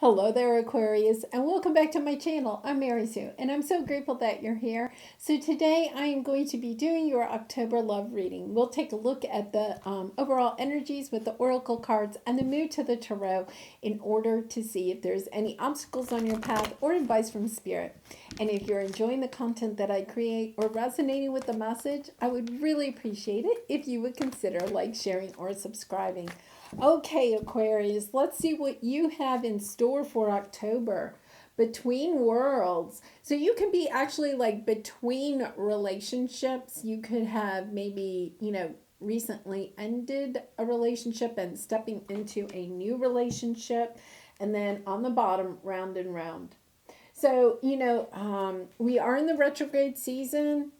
Hello there, Aquarius, and welcome back to my channel. I'm Mary Sue, and I'm so grateful that you're here. So today I am going to be doing your October love reading. We'll take a look at the overall energies with the oracle cards and the mood to the tarot in order to see if there's any obstacles on your path or advice from spirit. And if you're enjoying the content that I create or resonating with the message, I would really appreciate it if you would consider like, sharing, or subscribing. Okay, Aquarius, let's see what you have in store for October. Between worlds. So you could be actually like between relationships. You could have maybe, recently ended a relationship and stepping into a new relationship. And then on the bottom, round and round. So, we are in the retrograde season.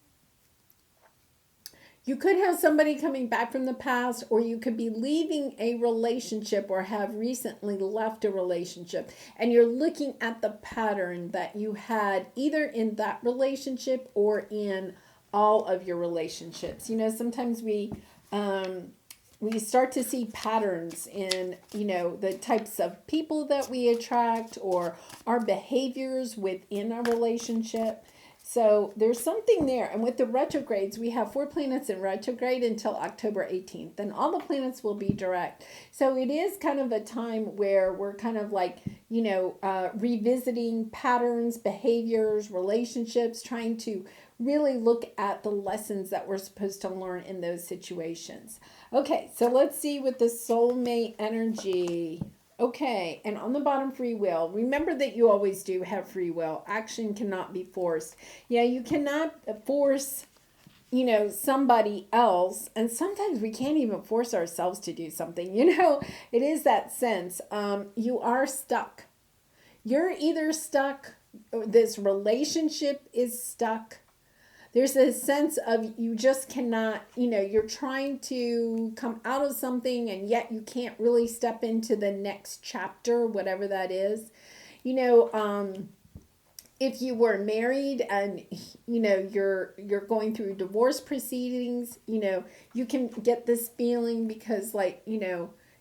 You could have somebody coming back from the past, or you could be leaving a relationship or have recently left a relationship. And you're looking at the pattern that you had either in that relationship or in all of your relationships. Sometimes we start to see patterns in, the types of people that we attract or our behaviors within a relationship. So there's something there. And with the retrogrades, we have 4 planets in retrograde until October 18th. Then all the planets will be direct. So it is kind of a time where we're kind of like, revisiting patterns, behaviors, relationships, trying to really look at the lessons that we're supposed to learn in those situations. Okay, so let's see with the soulmate energy. Okay, and on the bottom, free will. Remember that you always do have free will. Action cannot be forced. Yeah, you cannot force, somebody else. And sometimes we can't even force ourselves to do something. It is that sense. You are stuck. You're either stuck, or this relationship is stuck. There's a sense of you just cannot, you're trying to come out of something and yet you can't really step into the next chapter, whatever that is. If you were married and you're going through divorce proceedings, you can get this feeling because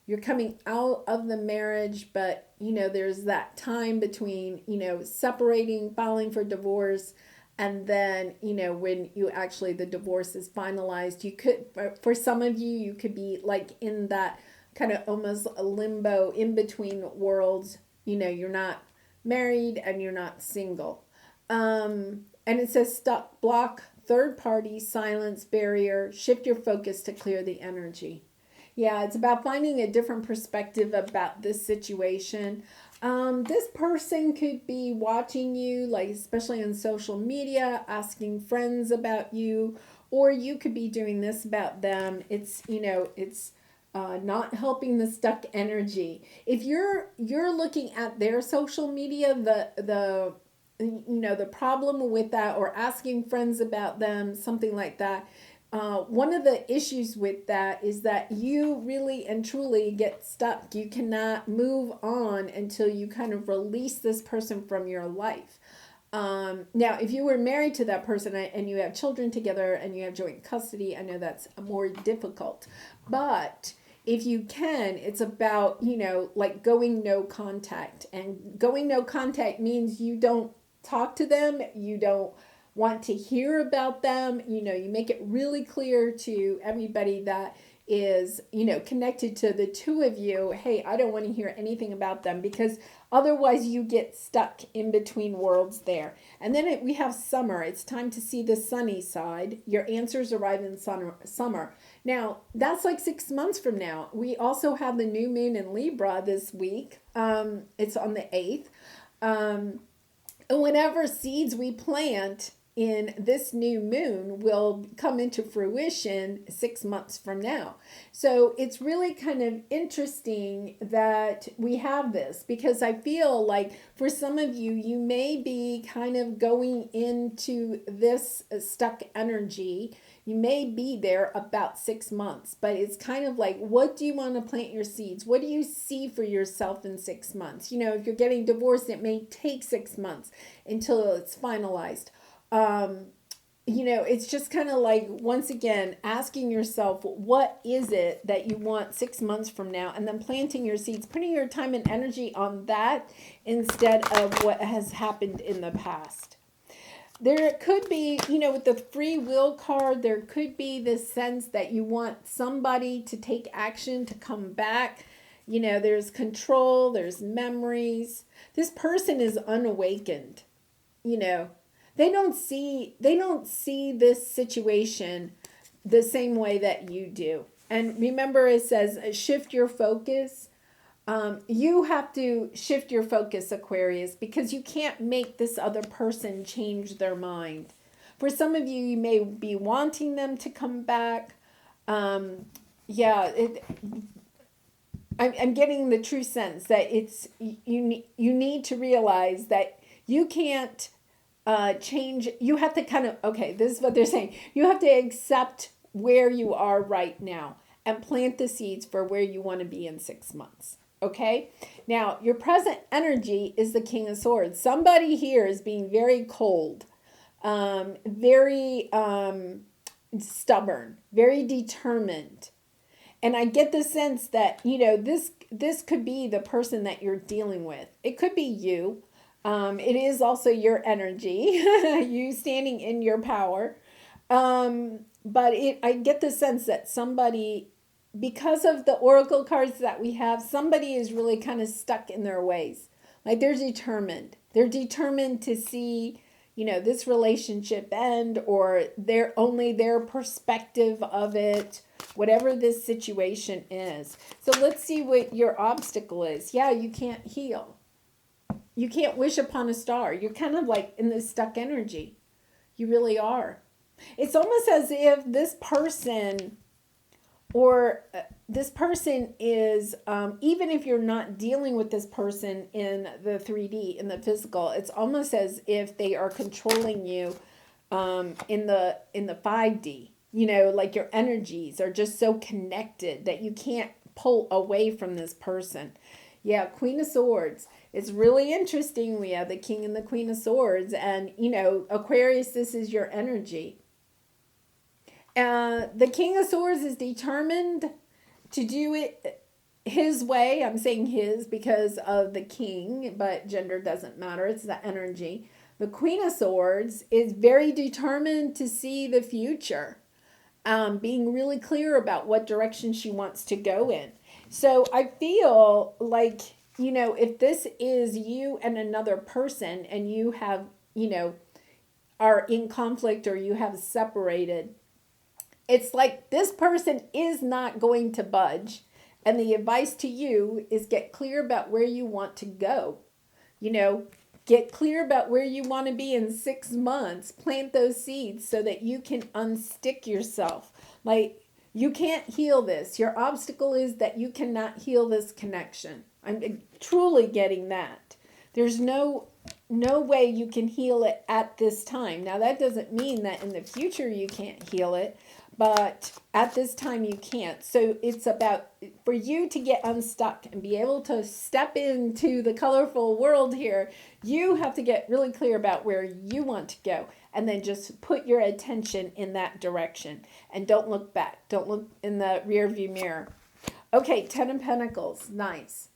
you're coming out of the marriage, but there's that time between separating, filing for divorce, and then when you actually the divorce is finalized. You could, for some of you, you could be like in that kind of almost a limbo in between worlds. You're not married and you're not single. And it says stop, block, third party, silence, barrier, shift your focus to clear the energy. Yeah, it's about finding a different perspective about this situation. This person could be watching you, like especially on social media, asking friends about you, or you could be doing this about them. It's not helping the stuck energy. If you're looking at their social media, the problem with that, or asking friends about them, something like that. One of the issues with that is that you really and truly get stuck. You cannot move on until you kind of release this person from your life. Now, if you were married to that person and you have children together and you have joint custody, I know that's more difficult. But if you can, it's about, like going no contact. And going no contact means you don't talk to them, you don't want to hear about them. You make it really clear to everybody that is, connected to the two of you. Hey, I don't want to hear anything about them, because otherwise you get stuck in between worlds there. And then we have summer. It's time to see the sunny side. Your answers arrive in summer. Now, that's like 6 months from now. We also have the new moon in Libra this week. It's on the 8th. And whatever seeds we plant in this new moon will come into fruition 6 months from now. So it's really kind of interesting that we have this, because I feel like for some of you, you may be kind of going into this stuck energy. You may be there about 6 months, but it's kind of like, what do you want to plant your seeds? What do you see for yourself in 6 months? If you're getting divorced, it may take 6 months until it's finalized. it's just kind of like, once again, asking yourself, what is it that you want 6 months from now? And then planting your seeds, putting your time and energy on that instead of what has happened in the past. There could be, with the free will card, there could be this sense that you want somebody to take action, to come back. There's control, there's memories. This person is unawakened. They don't see this situation the same way that you do. And remember, it says shift your focus. You have to shift your focus, Aquarius, because you can't make this other person change their mind. For some of you, you may be wanting them to come back. I'm getting the true sense that you need to realize that you can't change. You have to kind of, okay, this is what they're saying. You have to accept where you are right now and plant the seeds for where you want to be in 6 months. Okay? Now, your present energy is the King of Swords. Somebody here is being very cold, very stubborn, very determined. And I get the sense that, this could be the person that you're dealing with. It could be you. It is also your energy, you standing in your power. But I get the sense that somebody, because of the oracle cards that we have, somebody is really kind of stuck in their ways. Like they're determined. They're determined to see, this relationship end, or only their perspective of it, whatever this situation is. So let's see what your obstacle is. Yeah, you can't heal. You can't wish upon a star. You're kind of like in this stuck energy. You really are. It's almost as if this person is, even if you're not dealing with this person in the 3D, in the physical, it's almost as if they are controlling you in the 5D. Like your energies are just so connected that you can't pull away from this person. Yeah, Queen of Swords. It's really interesting. We have the King and the Queen of Swords. And, Aquarius, this is your energy. The King of Swords is determined to do it his way. I'm saying his because of the king, but gender doesn't matter. It's the energy. The Queen of Swords is very determined to see the future, being really clear about what direction she wants to go in. So I feel like, if this is you and another person and you have, are in conflict or you have separated, it's like this person is not going to budge. And the advice to you is get clear about where you want to go. Get clear about where you want to be in 6 months. Plant those seeds so that you can unstick yourself. Like, you can't heal this. Your obstacle is that you cannot heal this connection. I'm truly getting that. There's no way you can heal it at this time. Now, that doesn't mean that in the future you can't heal it, but at this time you can't. So it's about, for you to get unstuck and be able to step into the colorful world here, you have to get really clear about where you want to go, and then just put your attention in that direction. And don't look back. Don't look in the rear view mirror. Okay, Ten of Pentacles. Nice.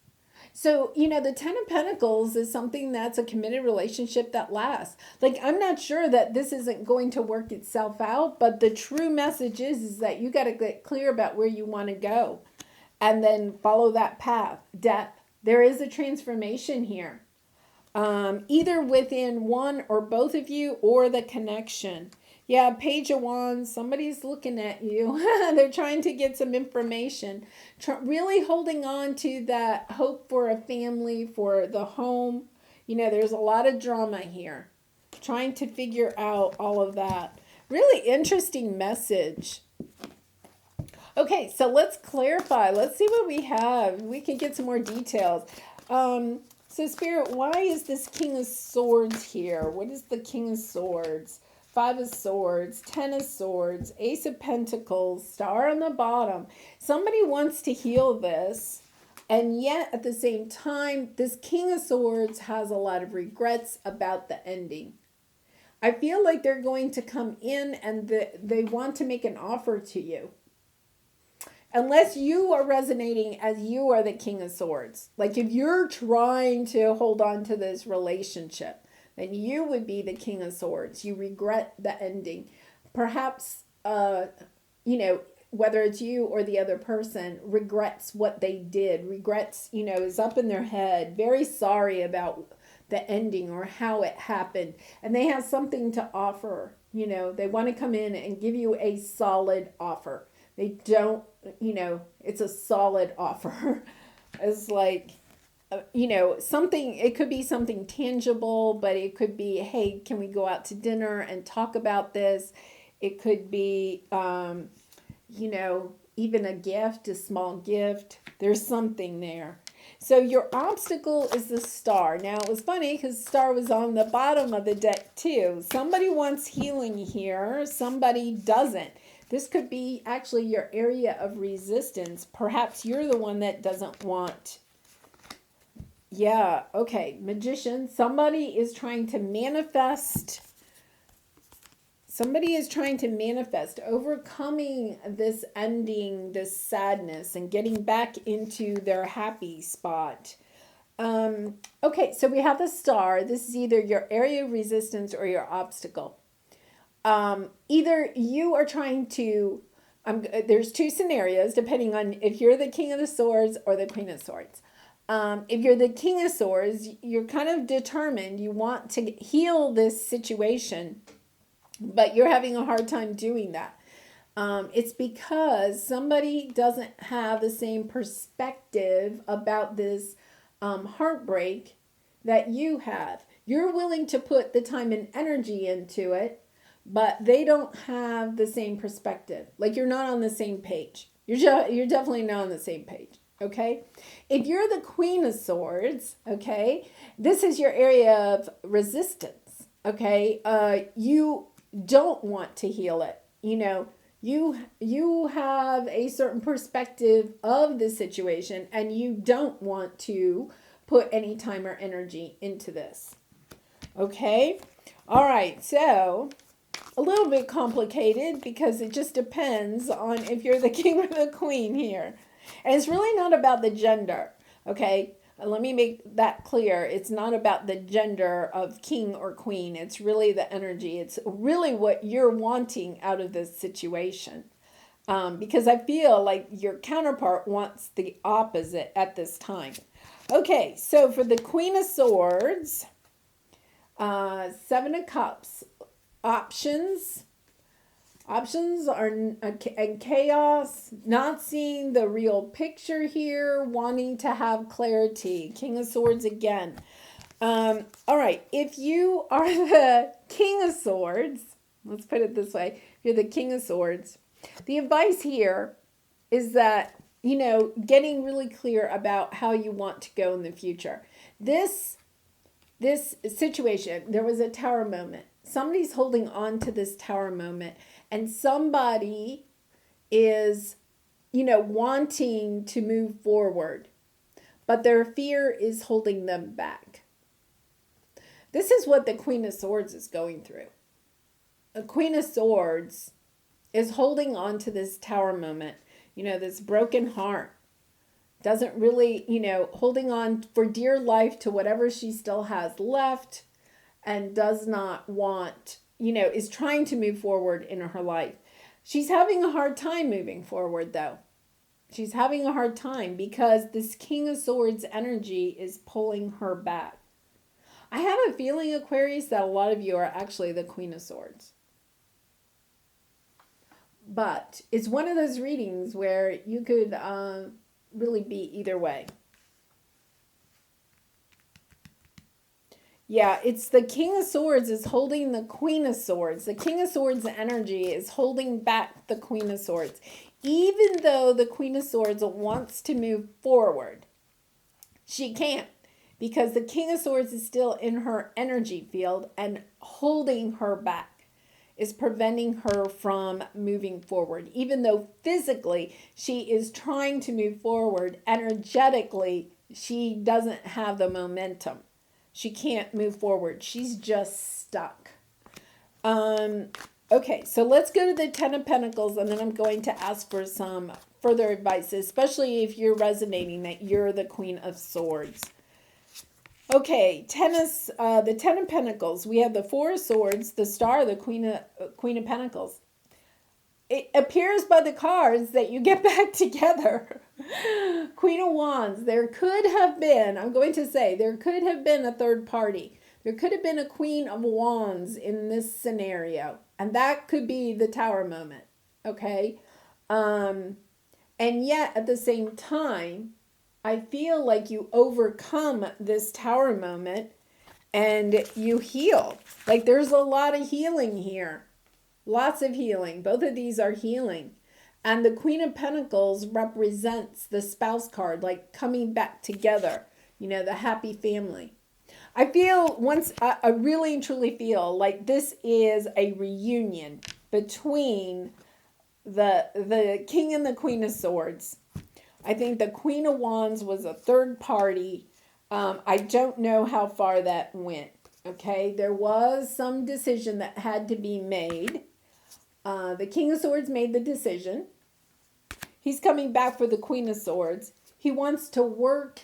So, the Ten of Pentacles is something that's a committed relationship that lasts. Like, I'm not sure that this isn't going to work itself out, but the true message is that you got to get clear about where you want to go and then follow that path. Death. There is a transformation here, either within one or both of you or the connection. Yeah, Page of Wands, somebody's looking at you. They're trying to get some information. Really holding on to that hope for a family, for the home. There's a lot of drama here. Trying to figure out all of that. Really interesting message. Okay, so let's clarify. Let's see what we have. We can get some more details. So Spirit, why is this King of Swords here? What is the King of Swords? 5 of Swords, 10 of Swords, Ace of Pentacles, Star on the bottom. Somebody wants to heal this, and yet at the same time, this King of Swords has a lot of regrets about the ending. I feel like they're going to come in and they want to make an offer to you. Unless you are resonating as you are the King of Swords. Like if you're trying to hold on to this relationship, then you would be the King of Swords. You regret the ending. Perhaps, whether it's you or the other person regrets what they did, regrets, is up in their head, very sorry about the ending or how it happened. And they have something to offer. They want to come in and give you a solid offer. They don't, it's a solid offer. It's like, something, it could be something tangible, but it could be, hey, can we go out to dinner and talk about this? It could be, even a gift, a small gift. There's something there. So your obstacle is the star. Now, it was funny because the star was on the bottom of the deck too. Somebody wants healing here. Somebody doesn't. This could be actually your area of resistance. Perhaps you're the one that doesn't want. Yeah, okay. Magician. Somebody is trying to manifest. Somebody is trying to manifest, overcoming this ending, this sadness, and getting back into their happy spot. Okay, so we have the star. This is either your area of resistance or your obstacle. Either you are trying to, there's two scenarios depending on if you're the King of the Swords or the Queen of Swords. If you're the King of Swords, you're kind of determined. You want to heal this situation, but you're having a hard time doing that. It's because somebody doesn't have the same perspective about this heartbreak that you have. You're willing to put the time and energy into it, but they don't have the same perspective. Like you're not on the same page. You're definitely not on the same page. Okay. If you're the Queen of Swords, okay, this is your area of resistance. Okay. You don't want to heal it. You have a certain perspective of the situation and you don't want to put any time or energy into this. Okay. All right. So a little bit complicated because it just depends on if you're the king or the queen here. And it's really not about the gender, okay? Let me make that clear. It's not about the gender of king or queen. It's really the energy. It's really what you're wanting out of this situation. Because I feel like your counterpart wants the opposite at this time. Okay, so for the Queen of Swords, Seven of Cups. Options are and chaos, not seeing the real picture here, wanting to have clarity. King of Swords again. All right, if you are the King of Swords, let's put it this way, if you're the King of Swords, the advice here is that, getting really clear about how you want to go in the future. This situation, there was a tower moment. Somebody's holding on to this tower moment and somebody is, wanting to move forward, but their fear is holding them back. This is what the Queen of Swords is going through. The Queen of Swords is holding on to this tower moment, this broken heart. Doesn't really, holding on for dear life to whatever she still has left. And does not want, is trying to move forward in her life. She's having a hard time moving forward, though. She's having a hard time because this King of Swords energy is pulling her back. I have a feeling, Aquarius, that a lot of you are actually the Queen of Swords. But it's one of those readings where you could really be either way. Yeah, it's the King of Swords is holding the Queen of Swords. The King of Swords energy is holding back the Queen of Swords. Even though the Queen of Swords wants to move forward, she can't because the King of Swords is still in her energy field and holding her back, is preventing her from moving forward. Even though physically she is trying to move forward, energetically she doesn't have the momentum. She can't move forward. She's just stuck. Okay, so let's go to the Ten of Pentacles, and then I'm going to ask for some further advice, especially if you're resonating that you're the Queen of Swords. Okay, the Ten of Pentacles. We have the Four of Swords, the Star, the Queen of Pentacles. It appears by the cards that you get back together. Queen of Wands. There could have been, I'm going to say, there could have been a third party. There could have been a Queen of Wands in this scenario. And that could be the Tower moment. Okay? And yet, at the same time, I feel like you overcome this Tower moment and you heal. Like there's a lot of healing here. Lots of healing. Both of these are healing. And the Queen of Pentacles represents the spouse card, like coming back together, the happy family. I feel I really and truly feel like this is a reunion between the King and the Queen of Swords. I think the Queen of Wands was a third party. I don't know how far that went. Okay, there was some decision that had to be made. The King of Swords made the decision. He's coming back for the Queen of Swords. He wants to work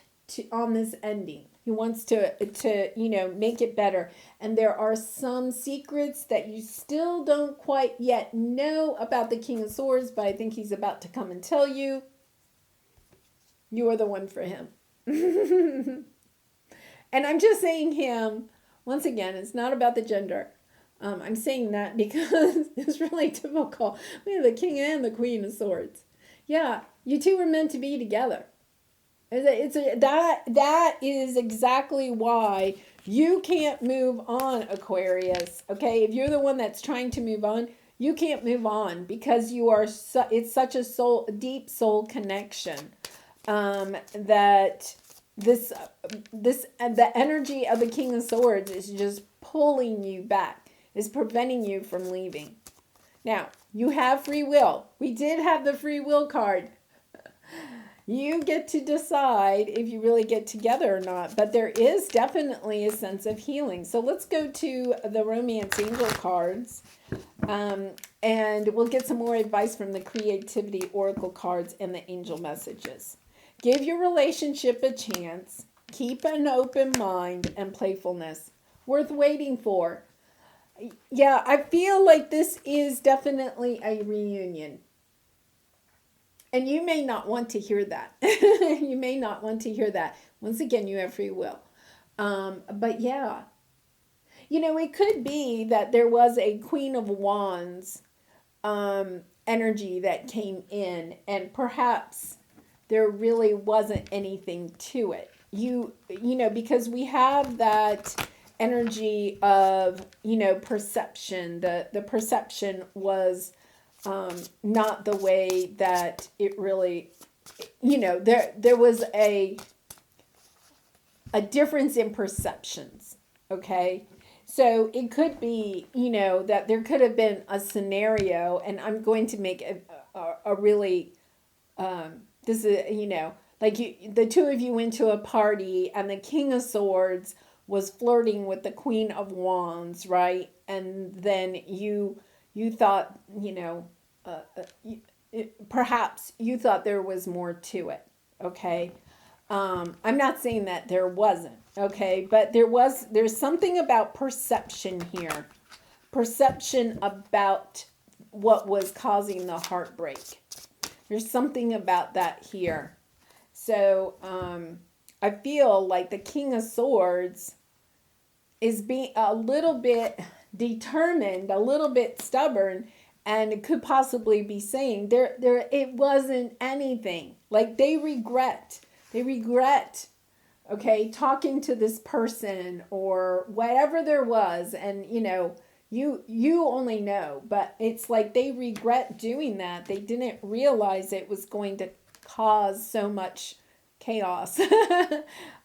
on this ending. He wants to make it better. And there are some secrets that you still don't quite yet know about the King of Swords, but I think he's about to come and tell you. You are the one for him. And I'm just saying him, once again, it's not about the gender. I'm saying that because it's really difficult. We have the King and the Queen of Swords. Yeah, you two were meant to be together. That is exactly why you can't move on, Aquarius. Okay, if you're the one that's trying to move on, you can't move on because you are. It's such a deep soul connection that the energy of the King of Swords is just pulling you back. Is preventing you from leaving. Now, you have free will. We did have the free will card. You get to decide if you really get together or not, but there is definitely a sense of healing. So let's go to the Romance Angel cards, and we'll get some more advice from the Creativity Oracle cards and the Angel Messages. Give your relationship a chance. Keep an open mind and playfulness. Worth waiting for. Yeah, I feel like this is definitely a reunion. And you may not want to hear that. You may not want to hear that. Once again, you have free will. But yeah. It could be that there was a Queen of Wands energy that came in. And perhaps there really wasn't anything to it. Because we have that energy of, perception. The perception was not the way that it really, there was a difference in perceptions. Okay. So it could be, that there could have been a scenario, and I'm going to make a really, this is, the two of you went to a party and the King of Swords was flirting with the Queen of Wands, right? And then you thought, perhaps you thought there was more to it, okay? I'm not saying that there wasn't, okay? But there's something about perception here. Perception about what was causing the heartbreak. There's something about that here. So, I feel like the King of Swords is being a little bit determined, a little bit stubborn, and could possibly be saying it wasn't anything. Like they regret, okay, talking to this person or whatever there was, and you only know, but it's like they regret doing that. They didn't realize it was going to cause so much chaos.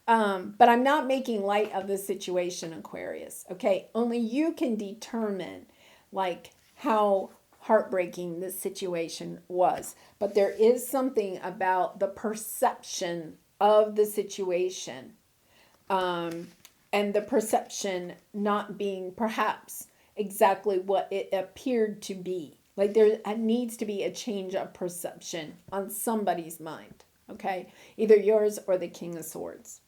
But I'm not making light of the situation, Aquarius. Okay, only you can determine like how heartbreaking this situation was. But there is something about the perception of the situation, and the perception not being perhaps exactly what it appeared to be. Like there needs to be a change of perception on somebody's mind. Okay, either yours or the King of Swords.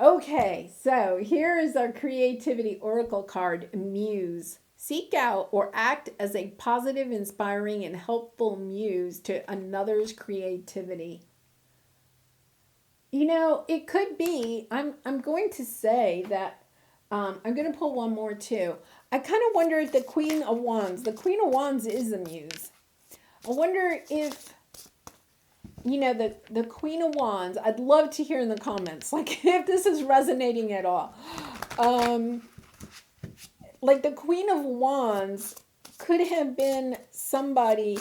Okay, so here is our creativity oracle card, Muse. Seek out or act as a positive, inspiring, and helpful muse to another's creativity. You know, it could be, I'm going to say that, I'm going to pull one more too. I kind of wonder if the Queen of Wands is a muse. I wonder if, you know, the Queen of Wands, I'd love to hear in the comments, like if this is resonating at all. Like the Queen of Wands could have been somebody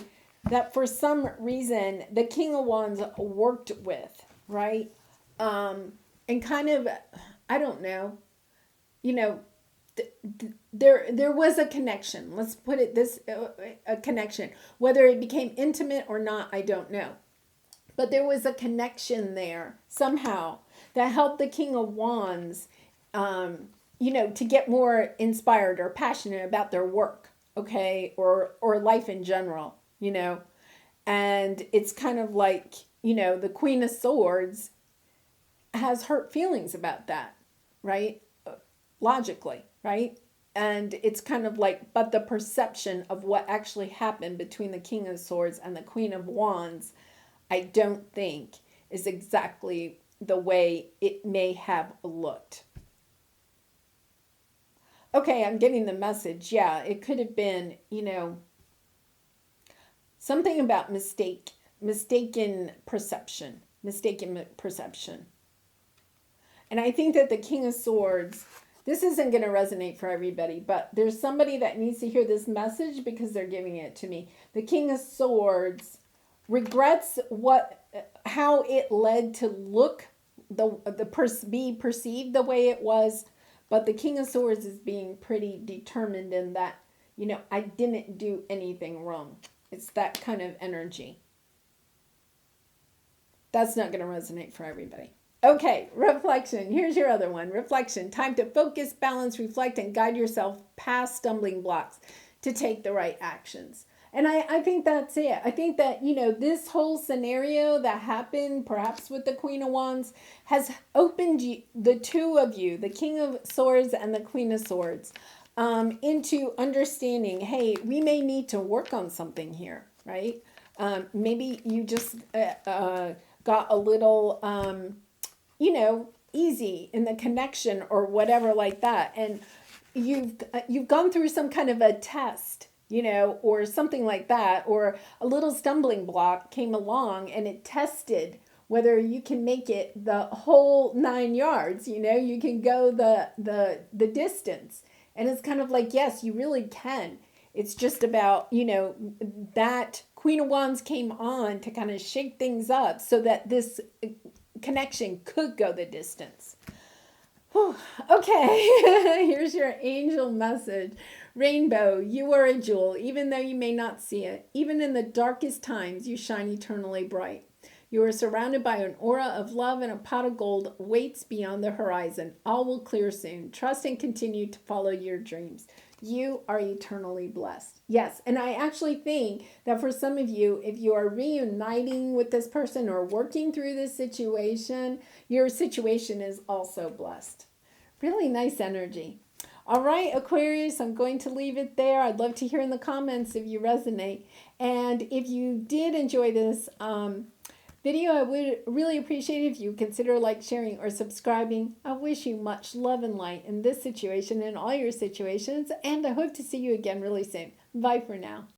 that for some reason the King of Wands worked with, right? And kind of, I don't know, you know, there was a connection. Let's put it this, a connection. Whether it became intimate or not, I don't know. But there was a connection there somehow that helped the King of Wands, you know, to get more inspired or passionate about their work, okay, or life in general, you know. And it's kind of like, you know, the Queen of Swords has hurt feelings about that, right? Logically, right? And it's kind of like, but the perception of what actually happened between the King of Swords and the Queen of Wands, I don't think is exactly the way it may have looked. Okay, I'm getting the message. Yeah, it could have been, you know, something about mistaken perception. And I think that the King of Swords, this isn't going to resonate for everybody, but there's somebody that needs to hear this message because they're giving it to me. The King of Swords regrets how it led to look, be perceived the way it was, but the King of Swords is being pretty determined in that, you know, I didn't do anything wrong. It's that kind of energy. That's not going to resonate for everybody. Okay, reflection. Here's your other one. Reflection. Time to focus, balance, reflect, and guide yourself past stumbling blocks to take the right actions. And I think that's it. I think that, you know, this whole scenario that happened, perhaps with the Queen of Wands, has opened the two of you, the King of Swords and the Queen of Swords, into understanding, hey, we may need to work on something here, right? Maybe you just got a little, you know, easy in the connection or whatever like that. And you've gone through some kind of a test, you know, or something like that, or a little stumbling block came along and it tested whether you can make it the whole 9 yards, you know, you can go the distance. And it's kind of like, yes, you really can. It's just about, you know, that Queen of Wands came on to kind of shake things up so that this connection could go the distance. Whew. Okay, here's your angel message. Rainbow, you are a jewel, even though you may not see it. Even in the darkest times, you shine eternally bright. You are surrounded by an aura of love, and a pot of gold waits beyond the horizon. All will clear soon. Trust and continue to follow your dreams. You are eternally blessed. Yes, and I actually think that for some of you, if you are reuniting with this person or working through this situation, your situation is also blessed. Really nice energy. All right, Aquarius, I'm going to leave it there. I'd love to hear in the comments if you resonate. And if you did enjoy this video, I would really appreciate it if you consider like, sharing, or subscribing. I wish you much love and light in this situation and all your situations, and I hope to see you again really soon. Bye for now.